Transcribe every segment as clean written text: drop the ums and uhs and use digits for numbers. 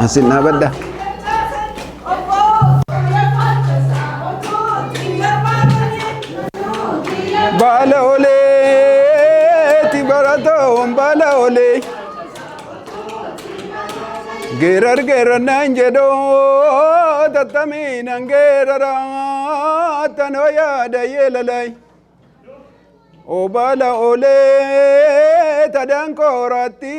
Asin abadda. Bala ole ti barato bala ole gerar gerar nanjedo tatami nangerara tanoya dayelalai o bala ole tadankorati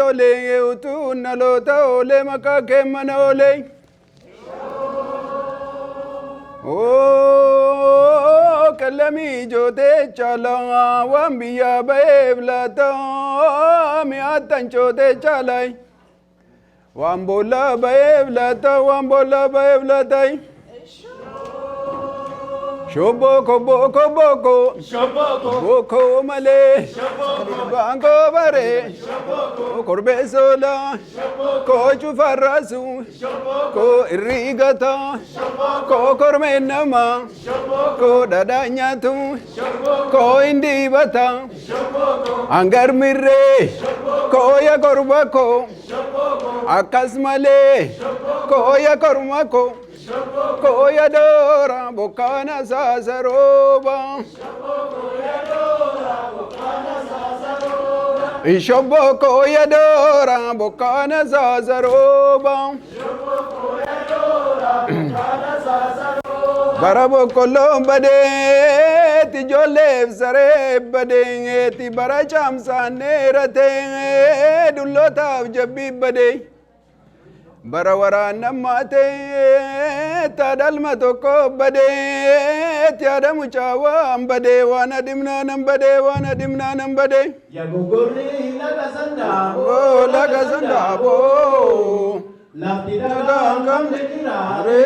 ole utunalota ole makake mana ole Oh, kalami jote chala wambiya baeblata mi atan jote chalai wambola baeblata Shoboko boko boko boko male bango bare korbe sola ko chufarasu ko irigata ko kormenama ko dadanya tu ko indibata angar mirre ko ya korbako akasmale ko ya kormako Koya dora bokana sasaroba Ishobo koya dora bokana sasaroba Barabo kolombade ti jolev sare bade ti baracham sanerate dulotav jabi bade Barawara namate tadalma toko bade tiada mucawa ambade wana dimna nambade ya gogorri laga sanda bo lafti daga angam dekirare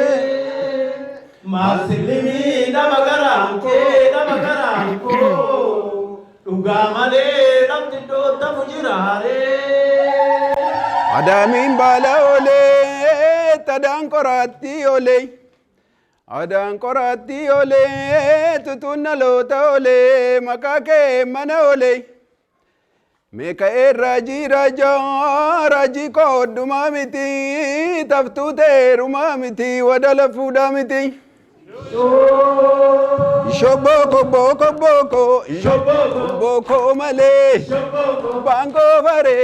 masilimi namagaranko ugamale lafti do tamujirare Adamin bala ole tadankorati ole tutunalota ole makake mana ole meka raji ko dumamiti taftute rumamiti wadala fudamiti Shoboko boko male bango bare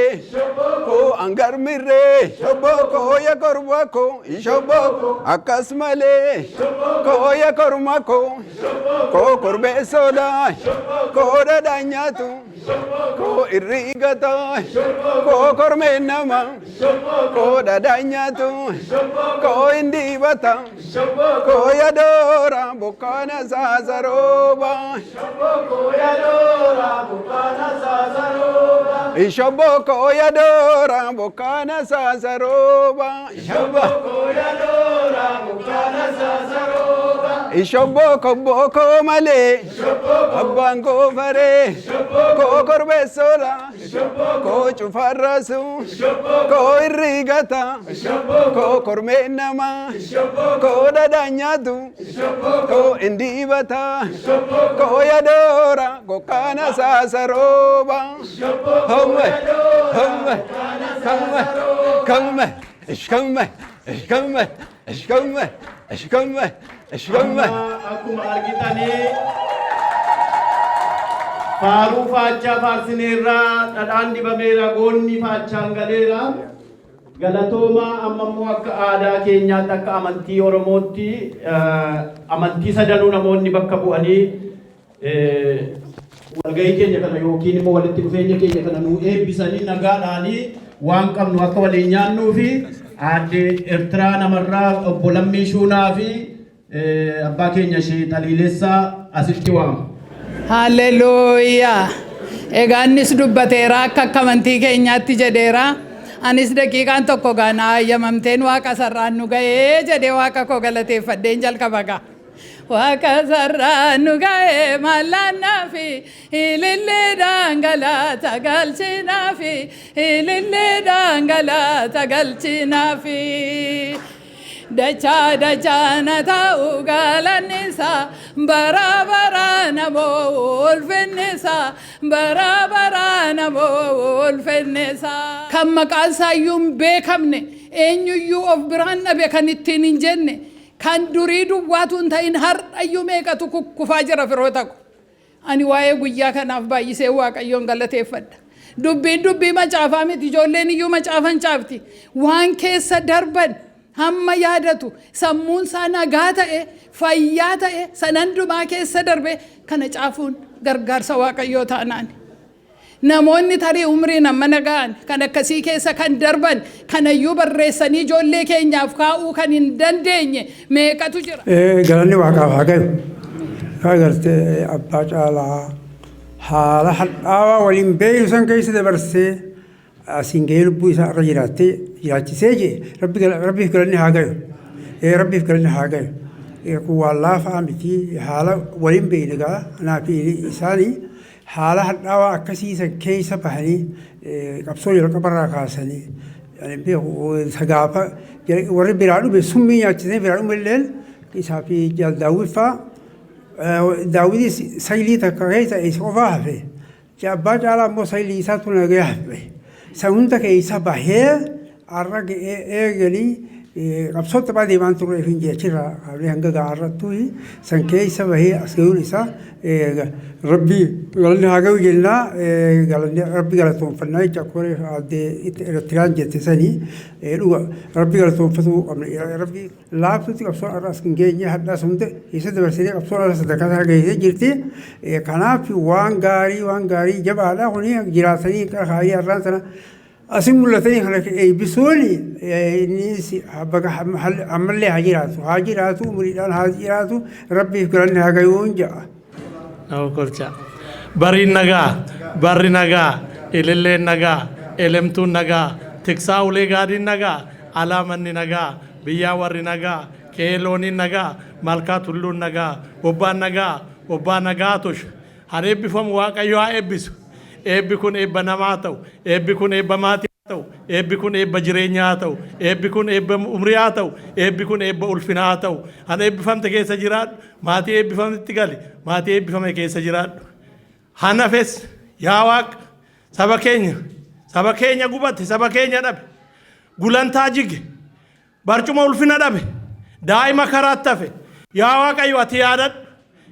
ko angar mirre shoboko ya korbako shoboko akasmale ko ya kormako ko korbe soda ko dadanyatu ko irigata ko kormenama ko dadanyatu ko indibata ko yadora bokana sasaroba Ishoboko yadora bokana sasaroba Ishoboko boko male abango bare ko korbe sola ko chufarasu ko irigata ko kormenama ko dadanyatu ko indibata ko yadora ko kana sasaroba Ishkamme akkuma argitanii faaruu faachaa faarsineerraa dhadhaan dibameera goonni faachaan galeera galatooma ammammoo akka aadaa keenyaatti akka amantii oromootti amantii sadanuu namoonni bakka bu'anii walgahii keenya kana yookiin immoo walitti dhufeenya keenya kana nuu eebbisanii nagaadhaanii waan qabnu akka waliin nyaannuu fi aadde Eertiraa namarraa obbo Lammii Shuunaa fi abbaa keenya ishee Xaliileessaa asitti waamu. Hallelujaa. Egaa innis dubbateera akka amantii keenyaatti jedheera. Anis daqiiqaan tokko gaana ayyamamteen waaqa sarraan nu ga'ee jedhee waaqa koo galateeffadheen jalqaba ga'a. Waaqa sarraan nu ga'ee mallaannaa fi ilillee dhangala'aa galchinaa fi ilillee dhangala'aa galchinaa fi. Dacha na ta'u galannisa bara bara namo ulfinnisa bara bara namo ulfinnisa. Kan maqaan isaayyuu hin beekamne eenyuyyuu of biraan dhabe kan ittiin hin jenne kan durii duwwaatu hin ta'in har'ayyuu meeqatu kukkufaa jira firoota ko. Ani waa'ee guyyaa kanaaf baay'isee Waaqayyoon galateeffadha. Dubbii macaafaa miti ijoolleen iyyuu macaafan caafti waan keessa darban. Hamma yaadatu sammuun isaa nagaa ta'e fayyaa ta'e sanandumaa keessa darbe kana caafuun gargaarsa Waaqayyoo ta'anaan. Namoonni tarii umriin amma nagaan kan akkasii keessa kan darban kanayyuu barreessanii ijoollee keenyaaf kaa'uu kan hin dandeenye meeqatu jira. Galanni Waaqaaf haa galu. Agartee abbaa caalaa haala hadhaawaa waliin beeynu san keessa dabarsee asiin gahee lubbuu isaa irra jiraachisee jee rabbiif galanni haa galu. Rabbiif galanni haa galu. Kun waan laafaa miti haala waliin beeyne gaa anaa fi isaanii haala hadhaawaa akkasiisan keessa bahanii qabsoo jalqabarraa kaasanii sagaafa warri biraa dhume summii nyaachisanii biraa dhume illeen isaa fi daawwiffaa daawwitis saylii takka keessa isa qofaa hafe. Abbaa caalaa immoo saylii isaatu nagaya hafe. Sahunda keessa bahee arra eegalii qabsoota baadiyyaa waan turreef hin jechuudha. Hanga gaarrattuu san keessa bahee as ga'uun isaa rabbii galanni haa ga'u jennaa rabbii galatoonfannaa jecha akkoolee addee Eertiraan jette sanii dhuga rabbii galatoonfatuu qabna. Rabbii laaftutti qabsoon arra as hin geenye hadhaas hunda keessa dabarsanii qabsoon arra sadarkaa isaa geessee jirti. Kanaaf waan gaarii jabaadha kuni jiraatanii kaayee arraan sana asin mul'atanii kana eebbisuun ammallee haa jiraatu umriidhaan haa jiraatu rabbiif galanni haa ga'uun ja'a. Barri nagaa, ililleen nagaa, elemtuun nagaa, tiksaa ulee gaadiin nagaa, alaamanni nagaa, biyyaa warri nagaa, qeelooniin nagaa, malkaa tulluun nagaa, obbaa nagaa tush. Haa eebbifamu Waaqayyo haa eebbisu. Eebbi kun eebba namaa ta'u, eebbi kun eebba maatii haa ta'u, eebbi kun eebba jireenyaa haa ta'u, eebbi kun eebba umrii haa ta'u, eebbi kun eebba ulfinaa haa ta'u. Haa eebbifamte keessa jiraadhu, maatii eebbifametti gali, maatii eebbifame keessa jiraadhu. Hanafes yaa Waaqa saba keenya gubate, saba keenya dhabe, gulantaa jige, barcuma ulfina dhabe, daa'ima karaatti hafe. Yaa Waaqayyo ati yaadadhu,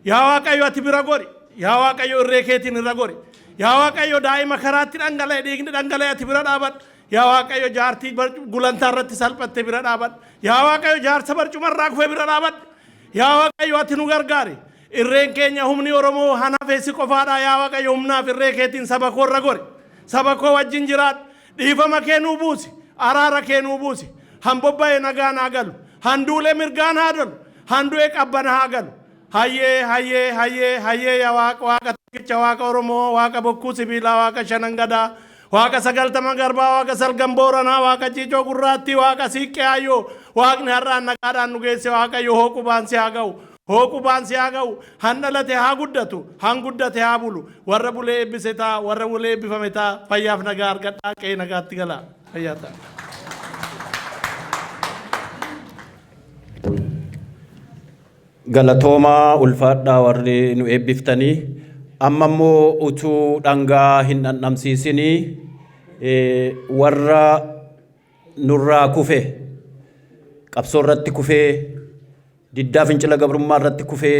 yaa Waaqayyo ati bira gori, yaa Waaqayyo irree keetiin irra gori. Yaa Waaqayyo daa'ima karaatti dhangala'e dhiigni dhangala'e ati bira dhaabadhu. Yaa Waaqayyo jaartii gulantaa irratti salphatte bira dhaabadhu. Yaa Waaqayyo jaarsa barcuma irraa kufee bira dhaabadhu. Yaa Waaqayyo ati nu gargaari. Irreen keenya humni Oromoo hanafeessi qofaadha. Yaa Waaqayyo humnaaf irree keetiin saba koo irra gori. Saba koo wajjin jiraadhu. Dhiifama kee nuu buusi. Araara kee nuu buusi. Hanbobba'ee nagaan haa galu. Handuulee mirgaan haa dolu. Handu'ee qabbana haa galu. Hayyee yaa Waaqa tokkicha Waaqa Oromoo, Waaqa bokkuu sibiilaa, Waaqa shanan gadaa, Waaqa sagaltama garbaa, Waaqa salgan booranaa, Waaqa ciicoo gurraattii, Waaqa siiqqee hayyoo, Waaqni har'aan nagaadhaan nu geesse Waaqayyo hooqubaan si haa ga'u. Hooqubaan si haa ga'u. Han dhalate haa guddatu, han guddate haa bulu. Warra bulee eebbise ta'a, warra bulee eebbifame ta'a. Fayyaaf nagaa argadhaa, qe'ee nagaatti galaa. Fayyaa ta'a. Galatoomaa ulfaadhaa warri nu eebbiftanii amma immoo utuu dhangaa hin dhandhamsiisinii warra nurraa kufe qabsoo irratti kufee diddaa fincila gabrummaa irratti kufee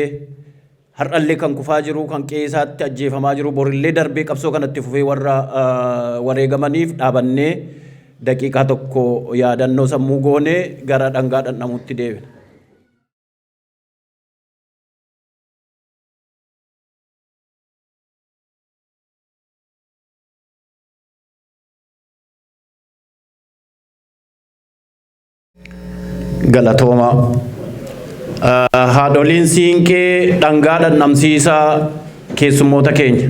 har'allee kan kufaa jiru kan qe'eesaatti ajjeefamaa jiru borillee darbee qabsoo kanatti fufee warra wareegamaniif dhaabannee daqiiqaa tokko yaadannoo sammuu goonee gara dhangaa dhandhamuutti deebina. galatooma. Haadholiin siinqee dhangaa dhandhamsiisaa keessummoota keenya.